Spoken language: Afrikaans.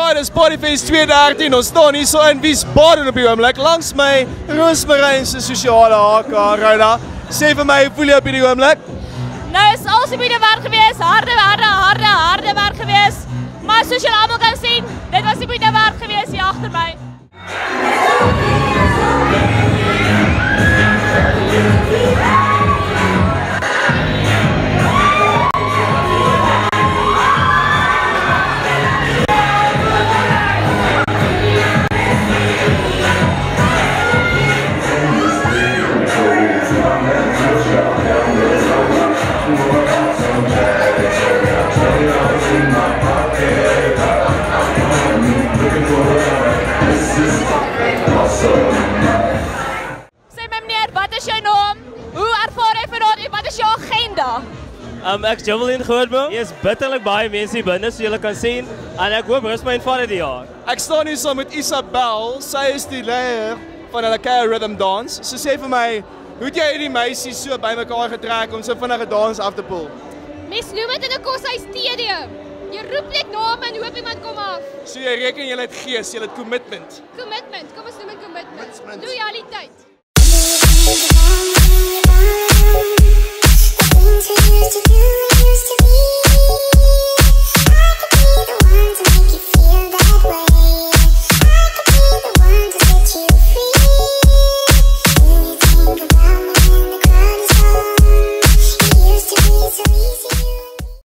Alright, dis Bodyfest 2013, ons staan hier so in Wiesbaden op die oomblik. Langs my, Roosmarijn se sosiale HK, Rhoda. Sê vir my, hoe voel jy op die oomblik? Nou is alles op die werk gewees, harde werk gewees. Maar soos julle almal kan sien, dit was die moeite werk gewees hier agter my. Ek is Javelin Grootboom. Hier is bitterlik baie mense hier binne, so julle kan sien. En ek hoop Roosmarijn vat dit die jaar. Ek staan hier saam met Isabel. Sy is die leier van hulle K Rhythm Dance. So sê vir my, hoe het jy hierdie meisies so bymekaar getrek om so vinnige dans af te poel? Mens noem dit in 'n koshuisstadium. Jy roep net name en hoop iemand kom af. So jy reken jy het gees, jy het commitment. Commitment, kom ons noem dit commitment. Loyaliteit. Used to be